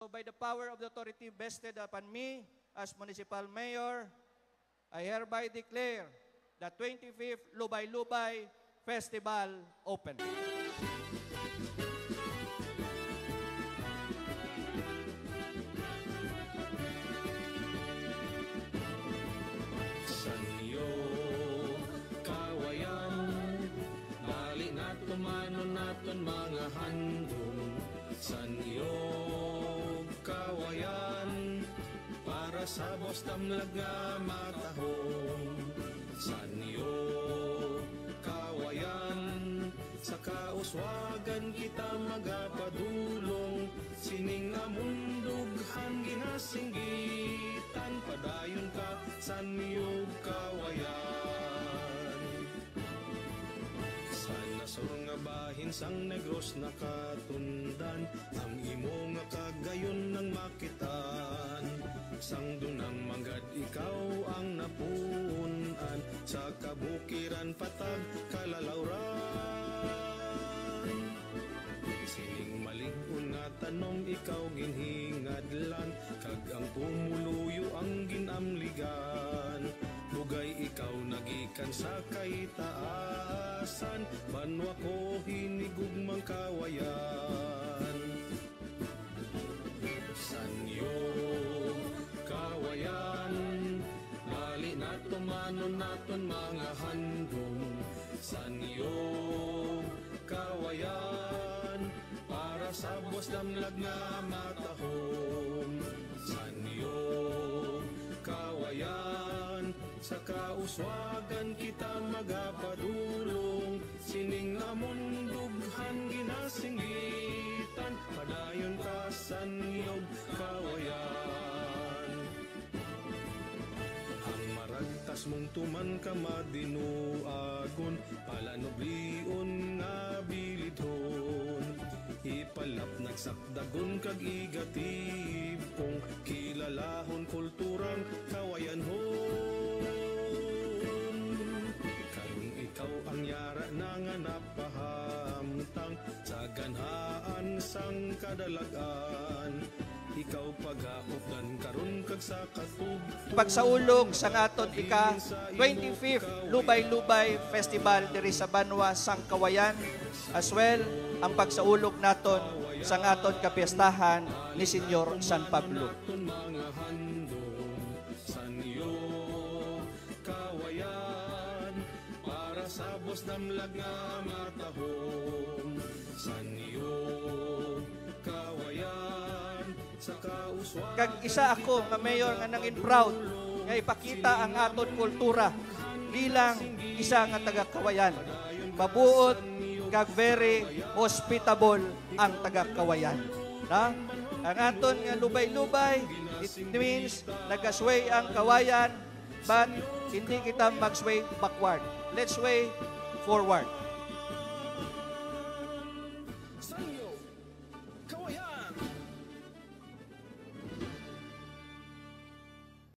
By the power of the authority vested upon me as municipal mayor, I hereby declare the 25th Lubay-Lubay Festival open. Sanyo kawayan, dali nato manon naton mga handom. Sanyo kawayan, para sa bostamlag nga matahong. Sanyo kawayan, sa kauswagan kita magapadulong. Sining amundughan ginasinggitan, padayon ka sanyo kawayan. Sana sur nga bahin sang Negros nakatundan, ang imo nga kagayon ng makitaan. Sang dunang manggad ikaw ang napunan, sa kabukiran patag kalalawran. Sining malig-on nga tanom ikaw ginhingadlan, kag ang pumuluyo ang ginamligan. Bugay ikaw nagikan sa kaitaasan, banwa ko hinigugmang kawayan. Sanyo kawayan, dali nato manon naton mga handom. Sanyo kawayan, para sa bosdamlag nga matahom. Sanyo kawayan, sa kauswagan kita magapadulong. Sining amon dughan ginasinggitan, padayon ka sanyog kawayan. Ang maragtas mong tuman ka madinuagon, palanoblion nga bilidhon. Ipalap nagsakdagon kag igatib, kung kilalahon kulturang kawayanhon. Karun ikaw ang yara na nga napahamtang, sa ganhaan sang kadalagan. Ikaw pagaupdan karon kag sa katub. Pagsaulog sa aton ika 25th Lubay-Lubay Festival diri sa Banwa, Sangkawayan, as well ang pagsaulog naton sa aton kapiestahan ni Senyor San Pablo. Sanyo kawayan, para sa bosdamlag nga matahom. Sanyo kawayan, sa kauswagan. Kag isa ako nga mayor nga nangin proud nga ipakita ang aton kultura bilang isa nga taga-Kawayan. Mabuot kag very hospitable ang taga-Kawayan. Na? Ang aton nga lubay-lubay, it means nagasway ang Kawayan, but hindi kita mag-sway backward. Let's sway forward.